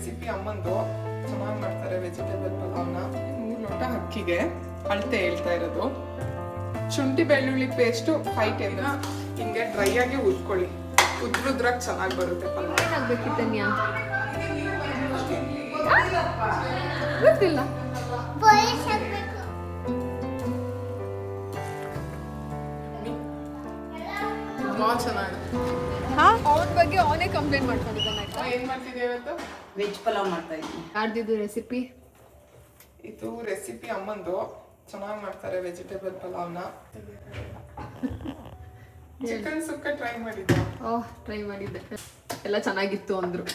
Recipe ಅಮ್ಮಂದು ಚೆನ್ನಾಗಿ ಮಾಡ್ತಾರೆ vegetable ಪಲಾವ್ನ. 3 ಲೋಟ ಅಕ್ಕಿಗೆ ಅಳತೆ ಹೇಳ್ತಾ ಇರೋದು. ಶುಂಠಿ ಬೆಳ್ಳುಳ್ಳಿ ಪೇಸ್ಟು 5 ಟೇಬಲ್. ಹಿಂಗೆ ಡ್ರೈ ಆಗಿ ಉದ್ಕೊಳ್ಳಿ, ಉದ್ರುದ್ರಾಗ ಚೆನ್ನಾಗಿ ಬರುತ್ತೆ ಪಲಾವ್. ಏನಾಗಬೇಕಿತ್ತನ್ಯಾ ಗೊತ್ತಿಲ್ಲ. ತುಂಬಾ ಚೆನ್ನಾಗಿ ಅವನ ಬಗ್ಗೆ ಅವನೇ ಕಂಪ್ಲೇಂಟ್ ಮಾಡ್ಕೊಂಡಿದ್ದಾನೆ. ಏನ್ ಮಾಡ್ತಿದ್ದೀವಿ ಇವತ್ತು? ವೆಜ್ ಪಲಾವ್ ಮಾಡ್ತಾ ಇದ್ದೀನಿ. ಯಾರ್ದಿದ್ದು ರೆಸಿಪಿ? ಇದು ರೆಸಿಪಿ ಅಮ್ಮಂದು. ಚೆನ್ನಾಗಿ ಮಾಡ್ತಾರೆ ವೆಜಿಟೇಬಲ್ ಪಲಾವ್ನ. ಚಿಕನ್ ಸುಕ್ಕ ಟ್ರೈ ಮಾಡಿದ್ದೆ. ಓಹ್, ಟ್ರೈ ಮಾಡಿದ್ದೆ, ಎಲ್ಲ ಚೆನ್ನಾಗಿತ್ತು ಅಂದ್ರು.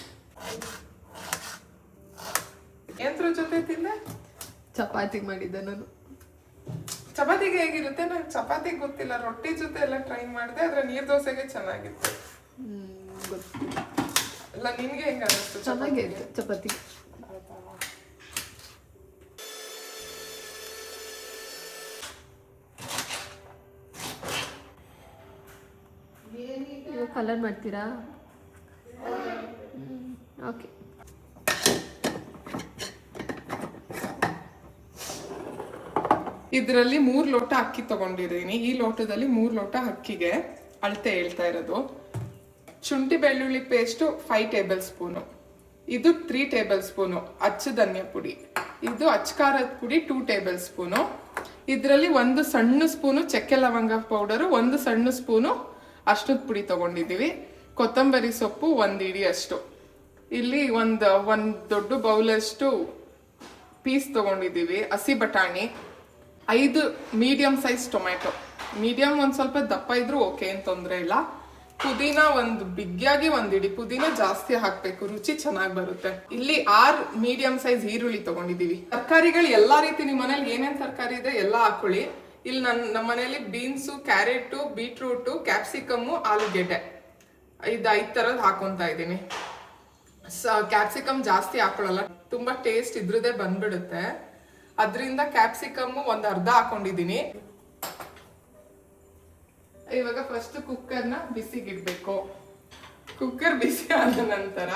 ಎಂತ್ರ ಜೊತೆ ತಿಂದೆ? ಚಪಾತಿ ಮಾಡಿದ್ದೆ ನಾನು. ಚಪಾತಿಗೆ ಹೇಗಿರುತ್ತೆ? ನಂಗೆ ಚಪಾತಿ ಗೊತ್ತಿಲ್ಲ, ರೊಟ್ಟಿ ಜೊತೆ ಎಲ್ಲ ಟ್ರೈ ಮಾಡಿದೆ. ಆದ್ರೆ ನೀರ್ ದೋಸೆಗೆ ಚೆನ್ನಾಗಿತ್ತು. ಗೊತ್ತಿಲ್ಲ. ಅಲ್ಲ, ನಿನ್ಗೆ ಹೆಂಗ ಅನಿಸ್ತು? ಚೆನ್ನಾಗೇ ಇತ್ತು ಚಪಾತಿ. ನೀವು ಕಲರ್ ಮಾಡ್ತೀರಾ? ಓಕೆ. ಇದರಲ್ಲಿ 3 ಲೋಟ ಅಕ್ಕಿ ತಗೊಂಡಿದ್ದೀನಿ. ಈ ಲೋಟದಲ್ಲಿ 3 ಲೋಟ ಅಕ್ಕಿಗೆ ಅಳತೆ ಹೇಳ್ತಾ ಇರೋದು. ಶುಂಠಿ ಬೆಳ್ಳುಳ್ಳಿ ಪೇಸ್ಟು 5 ಟೇಬಲ್ ಸ್ಪೂನು. ಇದು 3 ಟೇಬಲ್ ಸ್ಪೂನು ಅಚ್ಚ ಧನಿಯಾ ಪುಡಿ. ಇದು ಅಚ್ಚ ಖಾರದ ಪುಡಿ 2 ಟೇಬಲ್ ಸ್ಪೂನು. ಇದರಲ್ಲಿ 1 ಸಣ್ಣ ಸ್ಪೂನು ಚಕ್ಕೆ ಲವಂಗ ಪೌಡರು, 1 ಸಣ್ಣ ಸ್ಪೂನು ಅರ್ಶಿನದ ಪುಡಿ ತಗೊಂಡಿದ್ದೀವಿ. ಕೊತ್ತಂಬರಿ ಸೊಪ್ಪು 1 ಇಡಿ ಅಷ್ಟು. ಇಲ್ಲಿ ಒಂದು ದೊಡ್ಡ ಬೌಲಷ್ಟು ಪೀಸ್ ತಗೊಂಡಿದ್ದೀವಿ. ಹಸಿ ಬಟಾಣಿ, 5 ಮೀಡಿಯಂ ಸೈಜ್ ಟೊಮ್ಯಾಟೊ. ಮೀಡಿಯಂ ಒಂದು ಸ್ವಲ್ಪ ದಪ್ಪ ಇದ್ರೂ ಓಕೆ, ಏನು ತೊಂದರೆ ಇಲ್ಲ. ಪುದೀನ ಒಂದು ಬಿಗ್ಯಾಗಿ 1 ಇಡಿ. ಪುದೀನ ಜಾಸ್ತಿ ಹಾಕ್ಬೇಕು, ರುಚಿ ಚೆನ್ನಾಗಿ ಬರುತ್ತೆ. ಇಲ್ಲಿ 6 ಮೀಡಿಯಂ ಸೈಜ್ ಈರುಳ್ಳಿ ತಗೊಂಡಿದೀವಿ. ತರಕಾರಿಗಳು ಎಲ್ಲಾ ರೀತಿ ನಿಮ್ಮ ಮನೇಲಿ ಏನೇನ್ ತರಕಾರಿ ಇದೆ ಎಲ್ಲ ಹಾಕೊಳ್ಳಿ. ಇಲ್ಲಿ ನಮ್ಮ ಮನೇಲಿ ಬೀನ್ಸು, ಕ್ಯಾರೆಟು, ಬೀಟ್ರೂಟು, ಕ್ಯಾಪ್ಸಿಕಮ್ಮು, ಆಲೂಗೆಡ್ಡೆ, ಇದು 5 ಥರದ್ದು ಹಾಕೊಂತ ಇದ್ದೀನಿ. ಕ್ಯಾಪ್ಸಿಕಮ್ ಜಾಸ್ತಿ ಹಾಕೊಳ್ಳಲ್ಲ, ತುಂಬಾ ಟೇಸ್ಟ್ ಇದ್ರದೇ ಬಂದ್ಬಿಡುತ್ತೆ. ಅದರಿಂದ ಕ್ಯಾಪ್ಸಿಕಮ್ಮು ಒಂದು ಅರ್ಧ ಹಾಕೊಂಡಿದ್ದೀನಿ. ಇವಾಗ ಫಸ್ಟ್ ಕುಕ್ಕರ್ನ ಬಿಸಿಗಿಡ್ಬೇಕು. ಕುಕ್ಕರ್ ಬಿಸಿ ಆದ ನಂತರ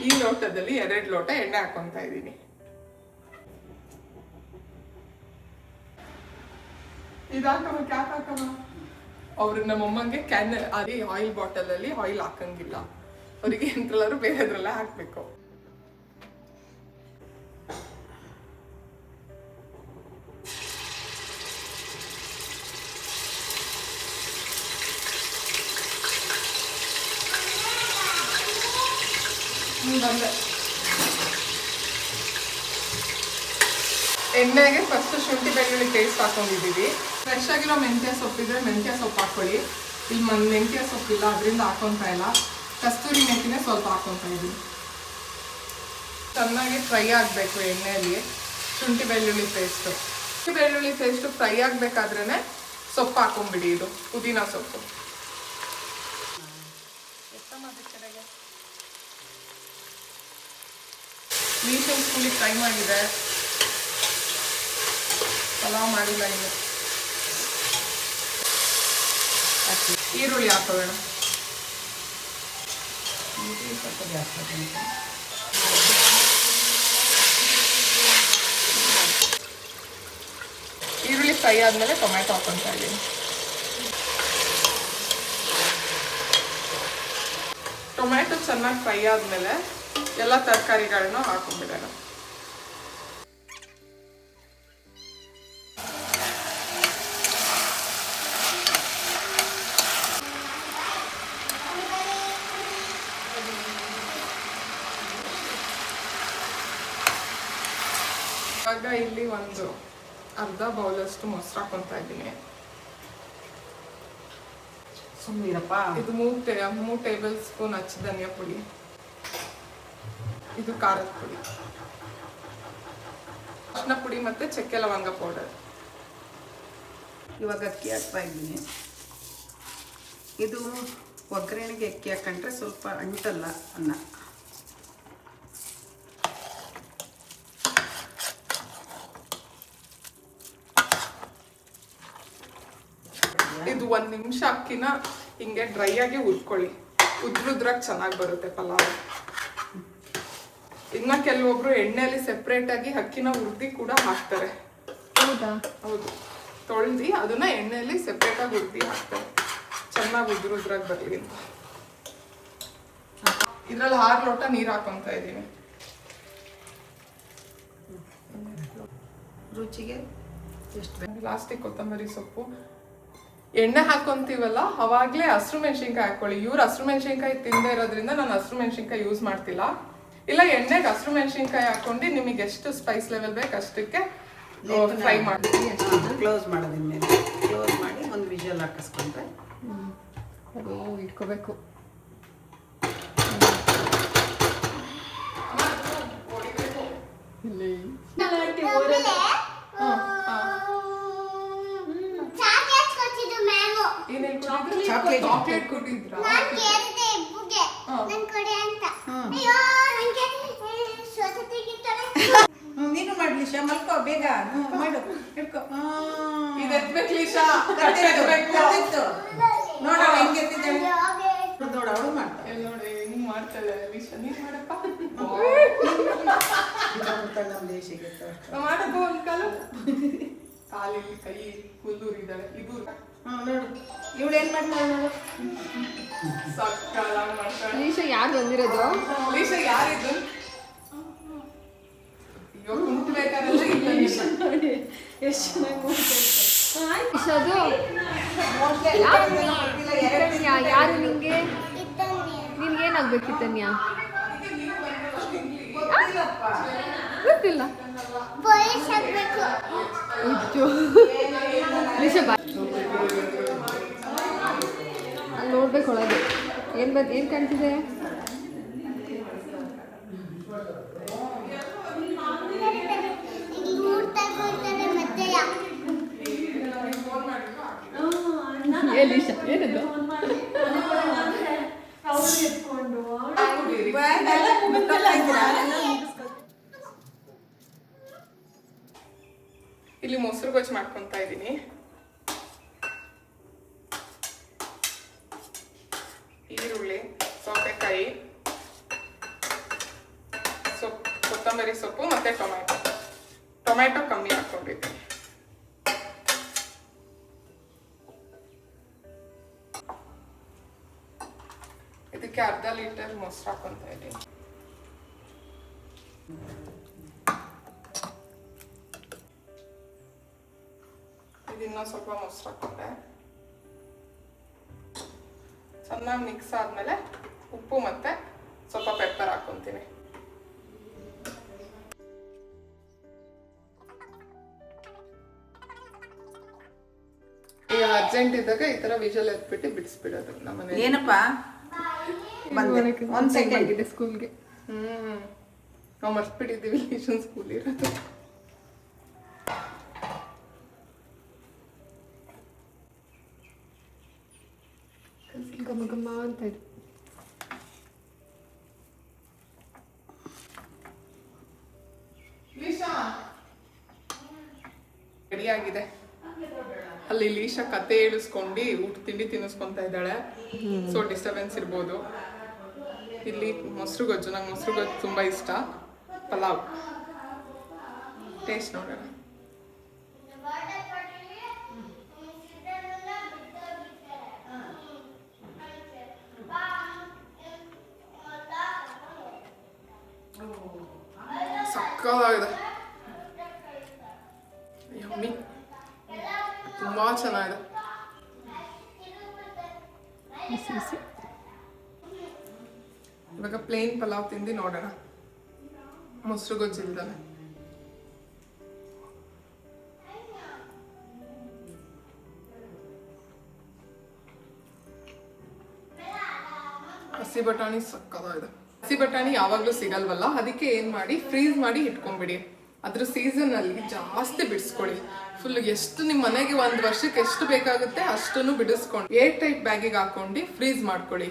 ಈ ಲೋಟದಲ್ಲಿ 2 ಲೋಟ ಎಣ್ಣೆ ಹಾಕೊಂತ ಇದ್ದೀನಿ. ಇದಾಕಮ್ಮ ಕ್ಯಾಪ್ ಹಾಕಮ್ಮ. ಅವ್ರಿಗೆ ನಮ್ಮಮ್ಮಂಗೆ ಕ್ಯಾನ್ ಅದೇ ಆಯಿಲ್ ಬಾಟಲ್ ಅಲ್ಲಿ ಆಯಿಲ್ ಹಾಕಂಗಿಲ್ಲ. ಅವರಿಗೆ ಎಂತ್ರಲ್ಲಾರು ಬೇರೆದ್ರಲ್ಲ ಹಾಕ್ಬೇಕು. ಎಣ್ಣೆಗೆ ಫಸ್ಟ್ ಶುಂಠಿ ಬೆಳ್ಳುಳ್ಳಿ ಪೇಸ್ಟ್ ಹಾಕೊಂಡಿದ್ದೀವಿ. ಫ್ರೆಶ್ ಆಗಿರೋ ಮೆಂತ್ಯ ಸೊಪ್ಪಿದ್ರೆ ಮೆಂತ್ಯ ಸೊಪ್ಪು ಹಾಕೊಳ್ಳಿ. ಇಲ್ಲಿ ಮೆಂತ್ಯ ಸೊಪ್ಪಿಲ್ಲ, ಅದರಿಂದ ಹಾಕೊಂತ ಇಲ್ಲ. ಕಸ್ತೂರಿ ಮೆಂತಿನೇ ಸ್ವಲ್ಪ ಹಾಕೊಂತ ಇದ್ದೀನಿ. ಚೆನ್ನಾಗಿ ಫ್ರೈ ಆಗಬೇಕು ಎಣ್ಣೆಯಲ್ಲಿ ಶುಂಠಿ ಬೆಳ್ಳುಳ್ಳಿ ಪೇಸ್ಟು. ಶುಂಠಿ ಬೆಳ್ಳುಳ್ಳಿ ಪೇಸ್ಟು ಫ್ರೈ ಆಗಬೇಕಾದ್ರೇ ಸೊಪ್ಪು ಹಾಕೊಂಡ್ಬಿಡಿ. ಇದು ಪುದೀನ ಸೊಪ್ಪು. ಮೀಶಲ್ ಸ್ಕೂಲಿಗೆ ಟ್ರೈ ಮಾಡಿದೆ, ಪಲಾವ್ ಮಾಡಿಲ್ಲ ಇನ್ನು. ಈರುಳ್ಳಿ ಹಾಕೋಣ. ಈರುಳ್ಳಿ ಫ್ರೈ ಆದ್ಮೇಲೆ ಟೊಮ್ಯಾಟೊ ಹಾಕೊಂತ ಇದ್ದೀನಿ. ಟೊಮ್ಯಾಟೊ ಚೆನ್ನಾಗಿ ಫ್ರೈ ಆದ್ಮೇಲೆ ಎಲ್ಲ ತರಕಾರಿಗಳನ್ನ ಹಾಕೊಂಡ್ಬಿಡೋಣ. ಇವಾಗ ಇಲ್ಲಿ ಒಂದು ಅರ್ಧ ಬೌಲಷ್ಟು ಮೊಸರು ಹಾಕೊಂತ ಇದ್ದೀನಿ. ಸುಮ್ಮನಿರಪ್ಪ. ಇದು 3 ಟೇಬಲ್ ಸ್ಪೂನ್ ಅಚ್ಚ ಧನಿಯಾ ಪುಡಿ. ಇದು ಖಾರದ ಪುಡಿ, ಅರಿಶಿನ ಪುಡಿ ಮತ್ತೆ ಚಕ್ಕೆ ಲವಂಗ ಪೌಡರ್. ಇವಾಗ ಅಕ್ಕಿ ಹಾಕ್ತಾ ಇದ್ದೀನಿ. ಇದು ಒಗ್ಗರಣೆಗೆ ಅಕ್ಕಿ ಹಾಕೊಂಡ್ರೆ ಸ್ವಲ್ಪ ಅಂಟಲ್ಲ ಅನ್ನ. ಇದು 1 ನಿಮಿಷ ಅಕ್ಕಿನ ಹಿಂಗೆ ಡ್ರೈ ಆಗಿ ಉದ್ಕೊಳ್ಳಿ. ಉದ್ರುದ್ರಾಗ ಚೆನ್ನಾಗಿ ಬರುತ್ತೆ ಪಲಾವ್. ಇನ್ನ ಕೆಲವೊಬ್ರು ಎಣ್ಣೆಯಲ್ಲಿ ಸೆಪ್ರೇಟ್ ಆಗಿ ಅಕ್ಕಿನ ಹುರ್ದಿ ಕೂಡ ಹಾಕ್ತಾರೆ. ಹೌದಾ? ಹೌದು, ತೊಳ್ದಿ ಅದನ್ನ ಎಣ್ಣೆಯಲ್ಲಿ ಸೆಪ್ರೇಟ್ ಆಗಿ ಹುರ್ದಿ ಹಾಕ್ತಾರೆ, ಚೆನ್ನಾಗಿ ಉದ್ರಾಗಿ ಬರ್ಲಿ ಅಂತ. ಇದ್ರಲ್ಲಿ 6 ಲೋಟ ನೀರು ಹಾಕೊಂತ ಇದೀನಿ. ರುಚಿಗೆ ಎಷ್ಟು ಲಾಸ್ಟಿಗೆ ಕೊತ್ತಂಬರಿ ಸೊಪ್ಪು. ಎಣ್ಣೆ ಹಾಕೊಂತೀವಲ್ಲ ಅವಾಗ್ಲೇ ಹಸಿರು ಮೆಣಸಿನ್ಕಾಯಿ ಹಾಕೊಳ್ಳಿ. ಇವ್ರು ಹಸಿರು ಮೆಣಸಿನ್ಕಾಯಿ ತಿಂದೇ ಇರೋದ್ರಿಂದ ನಾನು ಹಸಿರು ಮೆಣಸಿನ್ಕಾಯಿ ಯೂಸ್ ಮಾಡ್ತಿಲ್ಲ. ಇಲ್ಲ, ಎಣ್ಣೆಗೆ ಹಸಿರು ಮೆಣಸಿನ್ಕಾಯಿ ಹಾಕೊಂಡು ನಿಮಗೆ ಎಷ್ಟು ಸ್ಪೈಸ್ ಲೆವೆಲ್ ಬೇಕು ಅಷ್ಟಕ್ಕೆ ಫ್ರೈ ಮಾಡಿ. ಕ್ಲೋಸ್ ಮಾಡೋದಿನ್ಮೇಲೆ ಕ್ಲೋಸ್ ಮಾಡಿ ಒಂದು ವಿಷಲ್ ಹಾಕಿಸ್ಕೊಂಡ್ರೆ ಅದು ಇಟ್ಕೋಬೇಕು. ಚಾಕ್ಲೇಟ್ ಕೊಟ್ಟಿದ್ರ? ನೀನು ಮಾಡ್ಲಿ ಶಾ, ಮಲ್ಕೋ ಬೇಗ ಮಾಡು, ಹಿಡ್ಕೊ. ಇದು ಎತ್ಬೇಕು ಲೀಶಾ, ನೋಡ ಹೆಂಗೆ ನೋಡ ಅವಳು ಮಾಡ್ತಾಳೆ. ನೋಡಿ ಹಿಂಗ್ ಮಾಡ್ತಾಳೆ ಲೀಶಾ. ನೀನ್ ಮಾಡಪ್ಪ, ನಮ್ಮ ದೇಶಕ್ಕೆ ಮಾಡಪ್ಪ. ಒಂದ್ ಕಾಲಿಗೆ ಕೈ ಕುಲ್ಲೂರಿದ್ದಾಳೆ. ಇದು ನೋಡು ಇವಳು ಏನ್ ಮಾಡ್ತಾಳೆ ನೋಡು. ಸಕ್ಕತ್ತಾಗಿ ಮಾಡ್ತಾಳೆ. ಲೀಶಾ ಯಾರು ಬಂದಿರೋದು? ಲೀಶಾ ಯಾರಿದ್ದು? ಅಯ್ಯೋ, ಕುಂತ್ಬೇಕಾರಲ್ಲ ಇಲ್ಲ ಲೀಶಾ. ಎಷ್ಟು ಚೆನ್ನಾಗಿ ಅದು ಯಾರು ನಿಂಗೆ? ನಿನ್ಗೇನಾಗ್ಬೇಕಿತ್ತನ್ಯ? ಗೊತ್ತಿಲ್ಲ. ಲೀಶಾ ಬಾ, ಅಲ್ಲಿ ನೋಡ್ಬೇಕು ಒಳಗೆ ಏನು ಕಾಣ್ತಿದೆ. ಲೀಶಾ ಏನದು? ಇಲ್ಲಿ ಮೊಸರು ಗೊಜ್ಜು ಮಾಡ್ಕೊಂತ ಇದ್ದೀನಿ. ಈರುಳ್ಳಿ, ಸೌತೆಕಾಯಿ, ಕೊತ್ತಂಬರಿ ಸೊಪ್ಪು ಮತ್ತೆ ಟೊಮ್ಯಾಟೊ ಕಮ್ಮಿ ಹಾಕೊಂಡಿದ್ದೀನಿ. ಇದಕ್ಕೆ 1/2 ಲೀಟರ್ ಮೊಸರು ಹಾಕೊಂತ ಇದ್ದೀನಿ. ಇದನ್ನ ಸ್ವಲ್ಪ ಮೊಸರು ಹಾಕೊಂಡೆ. ಚೆನ್ನಾಗಿ ಮಿಕ್ಸ್ ಆದ್ಮೇಲೆ ಉಪ್ಪು ಮತ್ತೆ ಸ್ವಲ್ಪ ಪೆಪ್ಪರ್ ಹಾಕೊಂತೀನಿ. ಈಗ ಅರ್ಜೆಂಟ್ ಇದ್ದಾಗ ಈ ತರ ವಿಜಲ್ ಎತ್ಬಿಟ್ಟು ಬಿಡಿಸ್ಬಿಡೋದು ನಮ್ಮನೆ. ಏನಪ್ಪ ಒಂದ್ ಸೆಕೆಂಡ್ ಇದೆ ಸ್ಕೂಲ್ಗೆ. ನಾವು ಮರ್ತ್ಬಿಟ್ಟಿದ್ದೀವಿ ಲಿಷನ್ ಸ್ಕೂಲ್ ಇರೋದು. ಗಮ ಗಮ ಅಂತ ಇದೆ. ರೆಡಿ ಆಗಿದೆ. ಅಲ್ಲಿ ಲೀಶಾ ಕತೆ ಹೇಳಿಸ್ಕೊಂಡು ಊಟ ತಿಂಡಿ ತಿನ್ನಿಸ್ಕೊಂತ ಇದ್ದಾಳೆ. ಸೊ ಡಿಸ್ಟರ್ಬೆನ್ಸ್ ಇರ್ಬೋದು. ಇಲ್ಲಿ ಮೊಸರು ಗೊಜ್ಜು, ನಂಗೆ ಮೊಸರು ಗೊಜ್ಜು ತುಂಬಾ ಇಷ್ಟ. ಪಲಾವ್ ಟೇಸ್ಟ್ ನೋಡೋಣ. ಸಕ್ಕತ್ತಾಗಿದೆ, ಯಮ್ಮಿ, ತುಂಬಾ ಚೆನ್ನಾಗಿದೆ. ಇವಾಗ ಪ್ಲೇನ್ ಪಲಾವ್ ತಿಂದು ನೋಡೋಣ, ಮೊಸರು ಗೊಜ್ಜು ಇಲ್ದಾನೆ. ಹಸಿ ಬಟಾಣಿ ಸಕ್ಕತ್ತಾಗಿದೆ. ಹಸಿ ಬಟಾಣಿ ಯಾವಾಗಲೂ ಸಿಗಲ್ವಲ್ಲ, ಅದಕ್ಕೆ ಏನು ಮಾಡಿ ಫ್ರೀಸ್ ಮಾಡಿ ಇಟ್ಕೊಂಡ್ಬಿಡಿ. ಅದ್ರ ಸೀಸನಲ್ಲಿ ಜಾಸ್ತಿ ಬಿಡಿಸ್ಕೊಳ್ಳಿ. ಫುಲ್ ಎಷ್ಟು ನಿಮ್ಮ ಮನೆಗೆ 1 ವರ್ಷಕ್ಕೆ ಎಷ್ಟು ಬೇಕಾಗುತ್ತೆ ಅಷ್ಟನ್ನು ಬಿಡಿಸ್ಕೊಂಡು ಏರ್ ಟೈಟ್ ಬ್ಯಾಗಿಗೆ ಹಾಕೊಂಡು ಫ್ರೀಸ್ ಮಾಡ್ಕೊಳ್ಳಿ.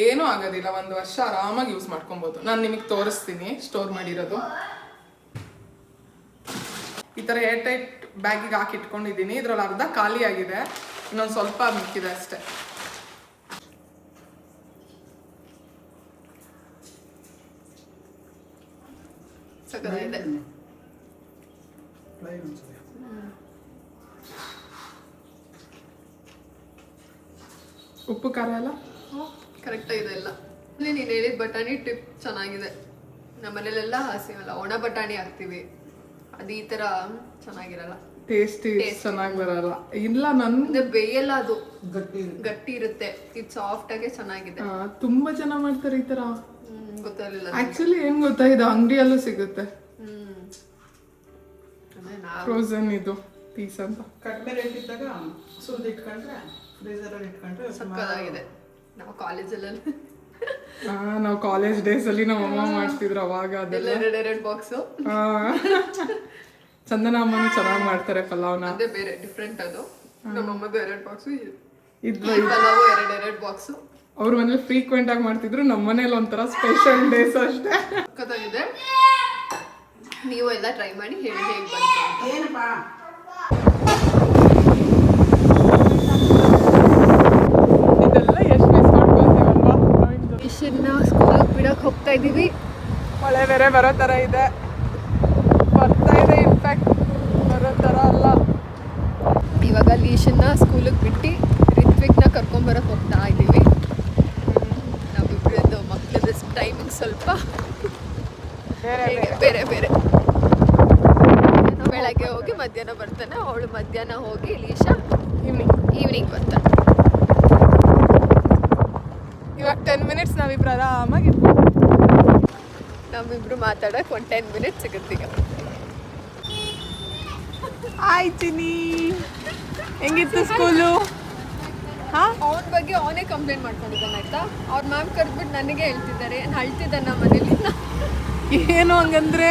ಏನೂ ಆಗೋದಿಲ್ಲ, 1 ವರ್ಷ ಆರಾಮಾಗಿ ಯೂಸ್ ಮಾಡ್ಕೊಬೋದು. ನಾನು ನಿಮಗೆ ತೋರಿಸ್ತೀನಿ ಸ್ಟೋರ್ ಮಾಡಿರೋದು. ಈ ಥರ ಏರ್ ಟೈಟ್ ಬ್ಯಾಗಿಗೆ ಹಾಕಿ ಇಟ್ಕೊಂಡಿದ್ದೀನಿ. ಇದ್ರಲ್ಲಿ ಅರ್ಧ ಖಾಲಿ ಆಗಿದೆ, ಇನ್ನೊಂದು ಸ್ವಲ್ಪ ಮಿಕ್ಕಿದೆ ಅಷ್ಟೇ. ಸಕ್ಕತ್ತಾಗಿದೆ. ಉಪ್ಪು ಖಾರ ಎಲ್ಲ ಕರೆಕ್ಟಾಗಿದೆ ಎಲ್ಲ. ಇಲ್ಲಿ ನೀನು ಹೇಳಿದ ಬಟಾಣಿ ಟಿಪ್ ಚೆನ್ನಾಗಿದೆ. ನಮ್ಮನೇಲೆಲ್ಲ ಹಸಿವಲ್ಲ ಒಣ ಬಟಾಣಿ ಹಾಕ್ತೀವಿ, ಅದು ಈ ಥರ ಚೆನ್ನಾಗಿರಲ್ಲ, ಟೇಸ್ಟಿ ಚೆನ್ನಾಗಿ ಬರಲ್ಲ. ಇಲ್ಲ ಅಂದ್ರೆ ಬೇಯಲ್ಲ, ಅದು ಗಟ್ಟಿ ಇರುತ್ತೆ. ಇದು ಸಾಫ್ಟ್ ಆಗಿ ಚೆನ್ನಾಗಿದೆ. ತುಂಬಾ ಜನ ಮಾಡ್ತಾರೆ ಈ ತರ. ಗೊತ್ತಾಗಲಿಲ್ಲ ಆಕ್ಚುಲಿ ಏನ್ ಗೊತ್ತಾ, ಇದು ಅಂಗಡಿಯಲ್ಲೂ ಸಿಗುತ್ತೆ ಫ್ರೋಸನ್ ಇದು ಪೀಸ್ ಅಂತ. ಕಡಿಮೆ ರೇಟ್ ಇದ್ದಾಗ ಸುರಿದು ಇಟ್ಕೊಂಡ್ರೆ ಫ್ರೀಸರಲ್ಲಿ ಇಟ್ಕೊಂಡ್ರೆ ಸಕ್ಕತ್ತಾಗಿದೆ. ನಾವು ಕಾಲೇಜಲ್ಲಿ ನಾವು ಕಾಲೇಜ್ ಡೇಸ್ ಅಲ್ಲಿ ನಮ್ಮ ಅಮ್ಮ ಮಾಡ್ತಿದ್ರು ಅವಾಗ ಅದೆಲ್ಲ. ಎರಡು ಬಾಕ್ಸು. ಚಂದನ ಅಮ್ಮನು ಚೆನ್ನಾಗಿ ಮಾಡ್ತಾರೆ ಪಲಾವ್ನ. ಅದೇ ಬೇರೆ ಡಿಫ್ರೆಂಟ್ ಅದು. ನಮ್ಮಮ್ಮದು 2 ಬಾಕ್ಸು, ಇದ್ವು ಪಲಾವು 2 ಬಾಕ್ಸು. ಅವ್ರ ಮನೇಲಿ ಫ್ರೀಕ್ವೆಂಟ್ ಆಗಿ ಮಾಡ್ತಿದ್ರು, ನಮ್ಮ ಮನೇಲಿ ಒಂಥರ ಸ್ಪೆಷಲ್ ಡೇಸ್ ಅಷ್ಟೇ. ಸಕ್ಕತ್ತಾಗಿದೆ. ನೀವು ಎಲ್ಲ ಟ್ರೈ ಮಾಡಿ ಹೇಳಿ ಹೇಗೆ ಬಂತು ಅಂತ. ಏನಪ್ಪಾ ಇದೆಲ್ಲ ಎಷ್ಟು ಮಿಸ್ ಮಾಡ್ಕೊಳ್ತೀವಲ್ವಾ. ಇಶನ್ನ ಸ್ಕೂಲಿಗೆ ಬಿಡಕ್ಕೆ ಹೋಗ್ತಾ ಇದ್ದೀವಿ. ಮಳೆ ಬೇರೆ ಬರೋ ಥರ ಇದೆ, ಬರ್ತಾ ಇದೆ. ಇನ್ಫ್ಯಾಕ್ಟ್ ಬರೋ ಥರ ಅಲ್ಲ. ಇವಾಗ ಲೀಶನ್ನ ಸ್ಕೂಲಿಗೆ ಬಿಟ್ಟು ರಿತ್ವಿಕ್ನ ಕರ್ಕೊಂಬರಕ್ಕೆ ಹೋಗ್ತಾ ಇದ್ದೀವಿ. ನಾವಿಬ್ಬರದ್ದು ಮಕ್ಕಳದ್ದು ಟೈಮಿಂಗ್ ಸ್ವಲ್ಪ ಬೇರೆ ಬೇರೆ. ಬೆಳಗ್ಗೆ ಹೋಗಿ ಮಧ್ಯಾಹ್ನ ಬರ್ತಾನೆ, ಅವಳು ಮಧ್ಯಾಹ್ನ ಹೋಗಿ ಲೀಶಾ ಈವ್ನಿಂಗ್ ಬರ್ತಾನೆ. ಇವಾಗ 10 ಮಿನಿಟ್ಸ್ ನಾವಿಬ್ರು ಆರಾಮಾಗಿ ನಾವಿಬ್ರು ಮಾತಾಡಕ್ಕೆ ಒಂದು 10 ಮಿನಿಟ್ಸ್ ಸಿಗುತ್ತೆ ಈಗ. ಆಯ್ತಿನಿ. ಹೆಂಗಿತ್ತು ಸ್ಕೂಲು? ಅವನ ಬಗ್ಗೆ ಅವನೇ ಕಂಪ್ಲೇಂಟ್ ಮಾಡ್ಕೊಂಡಿದ್ದಾನೆ ಆಯ್ತಾ. ಅವ್ರ ಮ್ಯಾಮ್ ಕರೆದ್ಬಿಟ್ಟು ನನಗೆ ಹೇಳ್ತಿದ್ದಾರೆ, ನಾನು ಅಳ್ತಿದ್ದಾನೆ ಮನೇಲಿ. ಏನು ಹಂಗಂದ್ರೆ?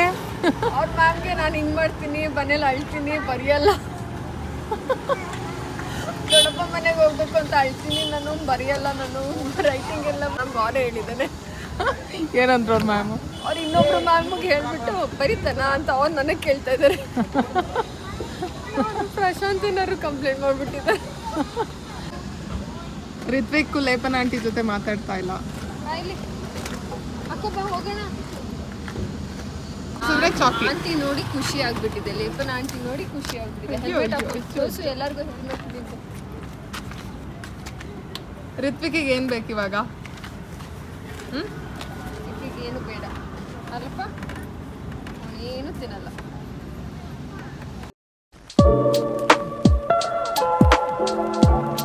ಅವ್ರ ಮ್ಯಾಮ್ಗೆ ನಾನು ಹಿಂಗೆ ಮಾಡ್ತೀನಿ, ಮನೇಲಿ ಅಳ್ತೀನಿ, ಬರೆಯಲ್ಲ. ದೊಡ್ಡಪ್ಪ ಮನೆಗೆ ಹೋಗ್ಬೇಕು ಅಂತ ಅಳ್ತೀನಿ, ನಾನು ಬರೆಯಲ್ಲ, ನಾನು ರೈಟಿಂಗ್ ಎಲ್ಲ ಮ್ಯಾಮ್ ಅವರೇ ಹೇಳಿದ್ದಾನೆ. ಏನಂದ್ರು ಅವ್ರ ಮ್ಯಾಮು? ಅವ್ರು ಇನ್ನೊಬ್ರು ಮ್ಯಾಮ್ಗೆ ಹೇಳ್ಬಿಟ್ಟು ಬರೀತಾನ ಅಂತ ಅವ್ರು ನನಗೆ ಕೇಳ್ತಾ ಇದ್ದಾರೆ. ಪ್ರಶಾಂತ್ ಏನಾದ್ರು ಕಂಪ್ಲೇಂಟ್ ಮಾಡಿಬಿಟ್ಟಿದ್ದಾರೆ. ರಿತ್ವಿಕ್ ಲೇಪನ ಆಂಟಿ ಜೊತೆ ಮಾತಾಡ್ತಾ ಇಲ್ಲ. ಇಲ್ಲಿ ಅಕ್ಕಪ್ಪ ಹೋಗೋಣ. ಚಾಕಿ ಆಂಟಿ ನೋಡಿ ಖುಷಿ ಆಗ್ಬಿಟ್ಟಿದೆ, ಲೇಪನ ಆಂಟಿ ನೋಡಿ ಖುಷಿ ಆಗ್ಬಿಟ್ಟಿದೆ. ಹೆಲ್ಮೆಟ್ ಹಾಕೊಂಡು ಎಲ್ಲರಿಗೂ ಹೆಲ್ಮೆಟ್ ಬೇಕು. ರಿತ್ವಿಕಿಗೆ ಏನು ಬೇಕು ಇವಾಗ? ಈಗ ಏನು ಬೇಡ ಅಲ್ಲಪ್ಪ, ಏನು ತಿನ್ನಲ್ಲ.